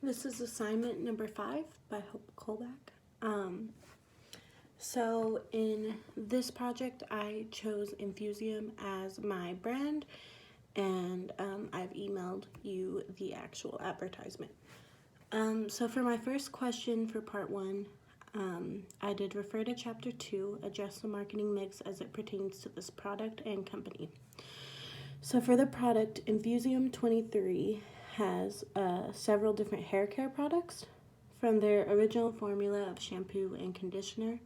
This is assignment number 5 by Hope Colback. So in this project, I chose Infusium as my brand, and I've emailed you the actual advertisement. So for my first question for part 1, I did refer to chapter 2, address the marketing mix as it pertains to this product and company. So for the product, Infusium 23 has several different hair care products, from their original formula of shampoo and conditioner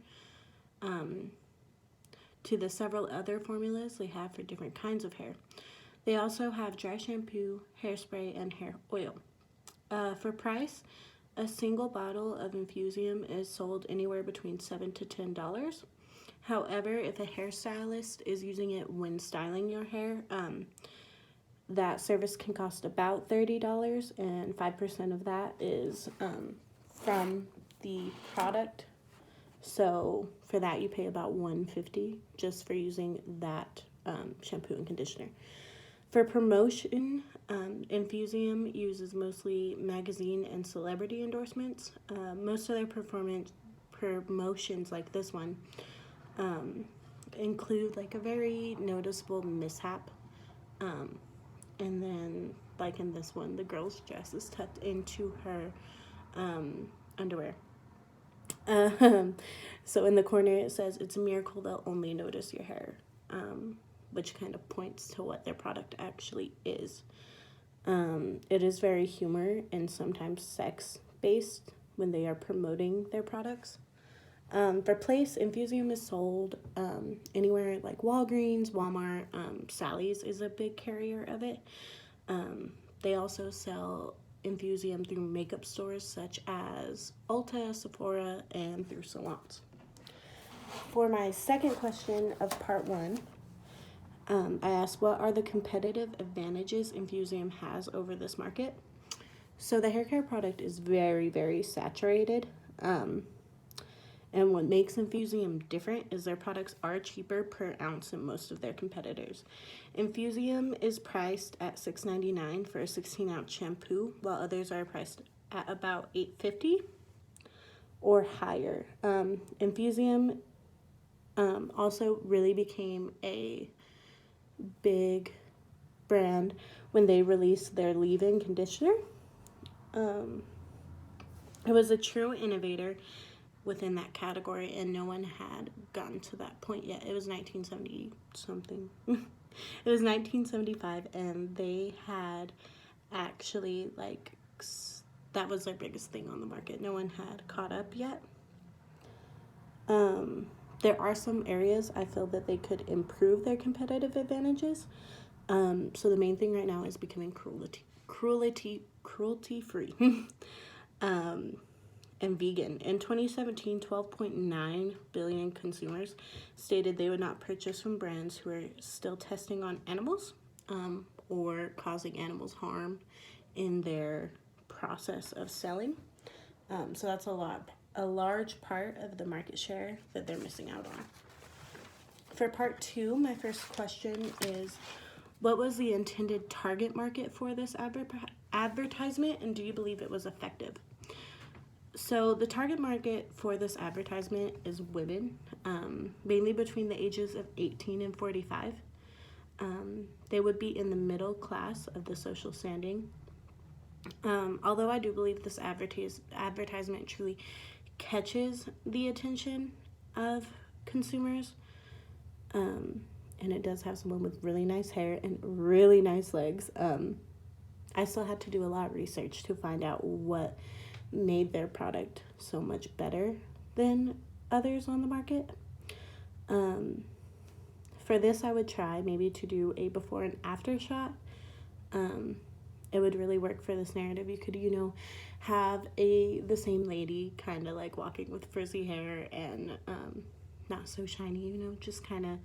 to the several other formulas they have for different kinds of hair. They also have dry shampoo, hairspray, and hair oil. For price, a single bottle of Infusium is sold anywhere between $7 to $10. However, if a hairstylist is using it when styling your hair, that service can cost about $30, and 5% of that is from the product. So for that, you pay about $150 just for using that shampoo and conditioner. For promotion, Infusium uses mostly magazine and celebrity endorsements. Most of their promotions, like this one, include like a very noticeable mishap. And then, like in this one, the girl's dress is tucked into her underwear. So in the corner it says, "It's a miracle they'll only notice your hair," which kind of points to what their product actually is. It is very humor and sometimes sex-based when they are promoting their products. For place, Infusium is sold anywhere like Walgreens, Walmart, Sally's is a big carrier of it. They also sell Infusium through makeup stores such as Ulta, Sephora, and through salons. For my second question of part 1, I asked, what are the competitive advantages Infusium has over this market? So the hair care product is very, very saturated. And what makes Infusium different is their products are cheaper per ounce than most of their competitors. Infusium is priced at $6.99 for a 16-ounce shampoo, while others are priced at about $8.50 or higher. Infusium also really became a big brand when they released their leave-in conditioner. It was a true innovator within that category, and no one had gotten to that point yet. It was 1970 something. It was 1975, and they had actually, like, that was their biggest thing on the market. No one had caught up yet. There are some areas I feel that they could improve their competitive advantages. So the main thing right now is becoming cruelty-free. And vegan. In 2017, 12.9 billion consumers stated they would not purchase from brands who are still testing on animals or causing animals harm in their process of selling. So that's a large part of the market share that they're missing out on. For part 2, my first question is, what was the intended target market for this advertisement, and do you believe it was effective? So the target market for this advertisement is women, mainly between the ages of 18 and 45. They would be in the middle class of the social standing. Although I do believe this advertisement truly catches the attention of consumers, and it does have someone with really nice hair and really nice legs. I still had to do a lot of research to find out what made their product so much better than others on the market. For this, I would try maybe to do a before and after shot. It would really work for this narrative. You could, have the same lady kind of like walking with frizzy hair and not so shiny, just kind of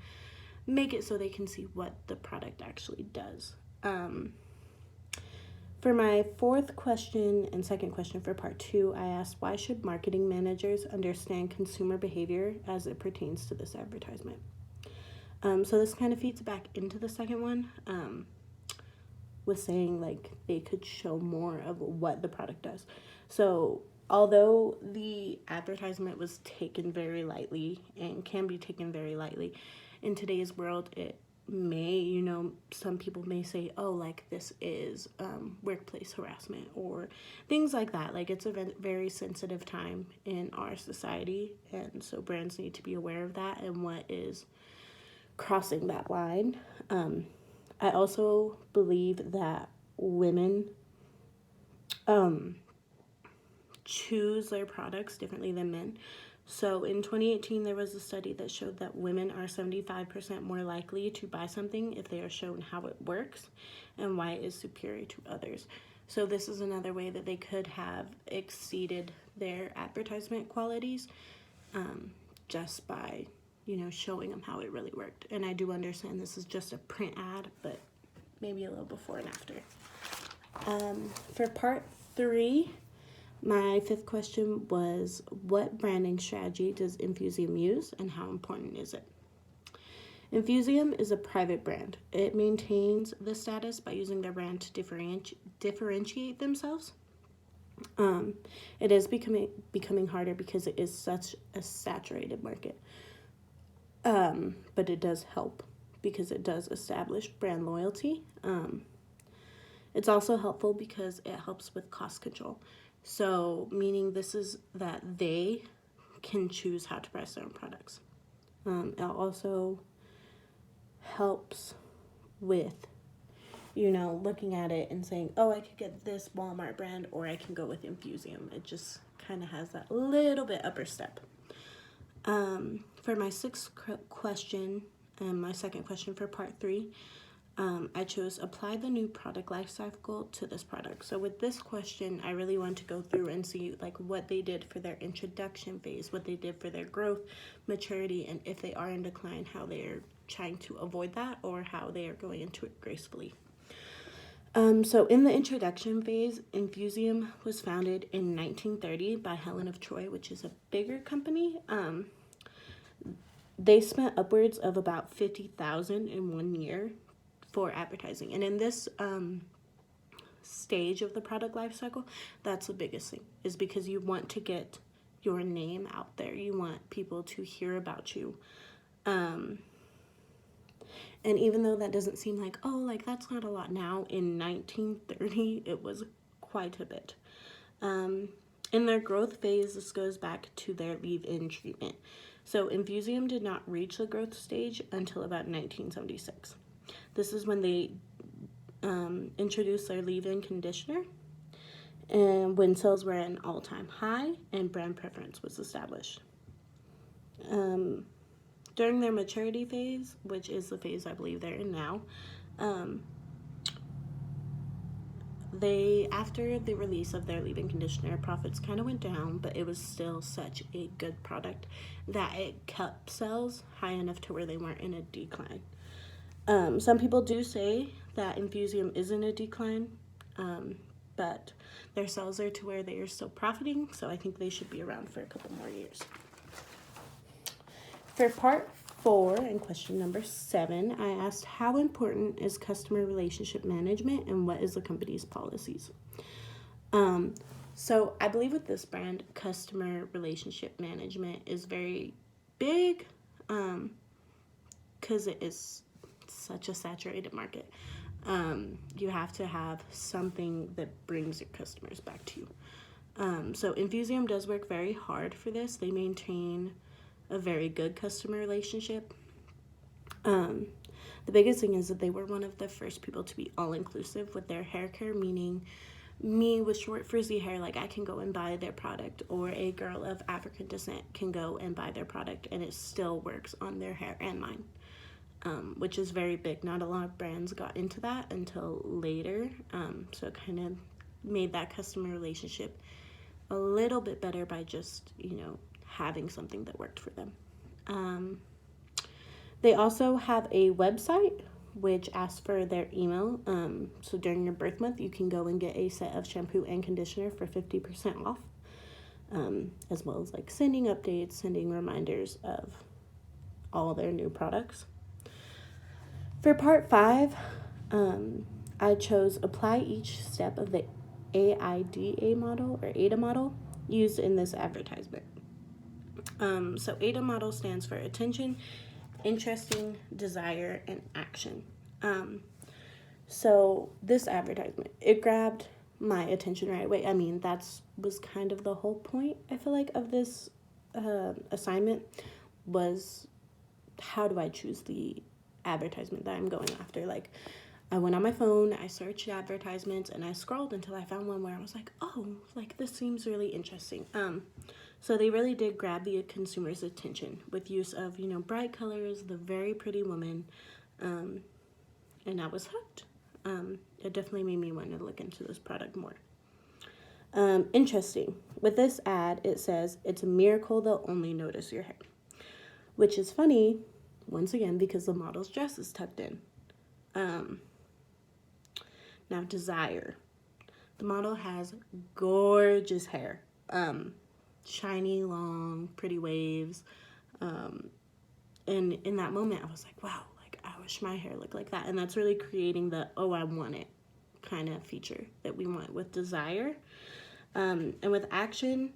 make it so they can see what the product actually does. For my fourth question and second question for part 2, I asked, why should marketing managers understand consumer behavior as it pertains to this advertisement? So this kind of feeds back into the second one. was saying like they could show more of what the product does. So although the advertisement was taken very lightly and can be taken very lightly, in today's world, it may, some people may say, oh, like this is workplace harassment or things like that. Like it's a very sensitive time in our society. And so brands need to be aware of that and what is crossing that line. I also believe that women choose their products differently than men. So in 2018, there was a study that showed that women are 75% more likely to buy something if they are shown how it works and why it is superior to others. So this is another way that they could have exceeded their advertisement qualities just by, showing them how it really worked. And I do understand this is just a print ad, but maybe a little before and after. For part 3, my 5th question was, what branding strategy does Infusium use and how important is it? Infusium is a private brand. It maintains the status by using their brand to differentiate themselves. It is becoming harder because it is such a saturated market. But it does help because it does establish brand loyalty. It's also helpful because it helps with cost control. So, meaning this is that they can choose how to price their own products. It also helps with, looking at it and saying, oh, I could get this Walmart brand or I can go with Infusium. It just kind of has that little bit upper step. For my 6th question and my 2nd question for part 3, I chose apply the new product life cycle to this product. So with this question, I really want to go through and see like what they did for their introduction phase, what they did for their growth, maturity, and if they are in decline, how they are trying to avoid that or how they are going into it gracefully. So in the introduction phase, Infusium was founded in 1930 by Helen of Troy, which is a bigger company. They spent upwards of about $50,000 in 1 year for advertising. And in this stage of the product life cycle, that's the biggest thing, is because you want to get your name out there. You want people to hear about you. And even though that doesn't seem like, oh, like that's not a lot now, in 1930, it was quite a bit. In their growth phase, this goes back to their leave-in treatment. So Infusium did not reach the growth stage until about 1976. This is when they introduced their leave-in conditioner and when sales were at an all-time high and brand preference was established. During their maturity phase, which is the phase I believe they're in now, after the release of their leave-in conditioner, profits kind of went down, but it was still such a good product that it kept sales high enough to where they weren't in a decline. Some people do say that Infusium is in a decline, but their sales are to where they are still profiting, so I think they should be around for a couple more years. For part 4 and question number 7, I asked how important is customer relationship management and what is the company's policies? So I believe with this brand, customer relationship management is very big because it is such a saturated market. You have to have something that brings your customers back to you. So Infusium does work very hard for this. They maintain a very good customer relationship. The biggest thing is that they were one of the first people to be all-inclusive with their hair care, meaning me with short frizzy hair, like I can go and buy their product, or a girl of African descent can go and buy their product and it still works on their hair and mine, which is very big. Not a lot of brands got into that until later, so it kind of made that customer relationship a little bit better by just, having something that worked for them. They also have a website which asks for their email. So during your birth month, you can go and get a set of shampoo and conditioner for 50% off, as well as like sending updates, sending reminders of all their new products. For part 5, I chose apply each step of the AIDA model or AIDA model used in this advertisement. So AIDA model stands for attention, interesting, desire, and action. So this advertisement, it grabbed my attention right away. I mean, was kind of the whole point, I feel like, of this assignment was how do I choose the advertisement that I'm going after? Like, I went on my phone, I searched advertisements, and I scrolled until I found one where I was like, oh, like this seems really interesting. So they really did grab the consumer's attention with use of, bright colors, the very pretty woman, and I was hooked. It definitely made me want to look into this product more. Interesting. With this ad, it says, it's a miracle they'll only notice your hair. Which is funny, once again, because the model's dress is tucked in. Now, desire. The model has gorgeous hair. Shiny, long, pretty waves. And in that moment, I was like, wow, like I wish my hair looked like that. And that's really creating the, oh, I want it kind of feature that we want with desire. And with action,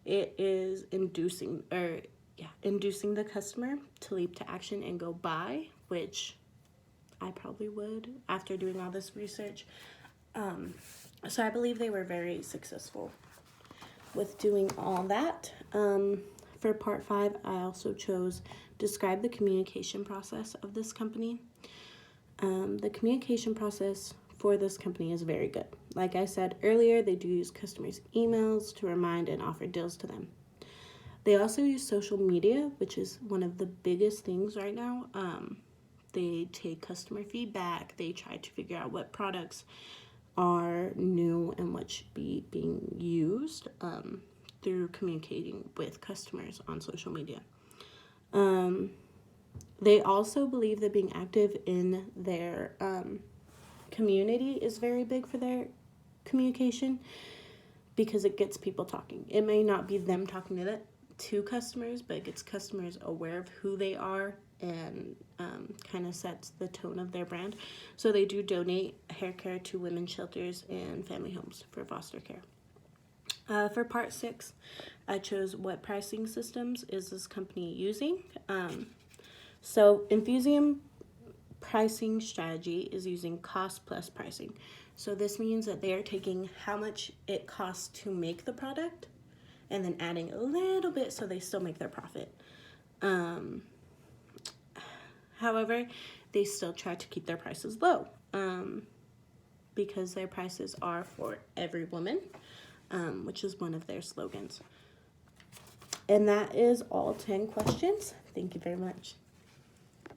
it is inducing the customer to leap to action and go buy, which I probably would after doing all this research. So I believe they were very successful with doing all that. For part 5, I also chose describe the communication process of this company. The communication process for this company is very good. Like I said earlier, they do use customers' emails to remind and offer deals to them. They also use social media, which is one of the biggest things right now. They take customer feedback. They try to figure out what products are new and what should be being used through communicating with customers on social media. They also believe that being active in their community is very big for their communication because it gets people talking. It may not be them talking to customers, but it gets customers aware of who they are and kind of sets the tone of their brand. So they do donate hair care to women's shelters and family homes for foster care. For part 6, I chose what pricing systems is this company using. So Infusium pricing strategy is using cost plus pricing. So this means that they are taking how much it costs to make the product and then adding a little bit so they still make their profit. However, they still try to keep their prices low because their prices are for every woman, which is one of their slogans. And that is all 10 questions. Thank you very much.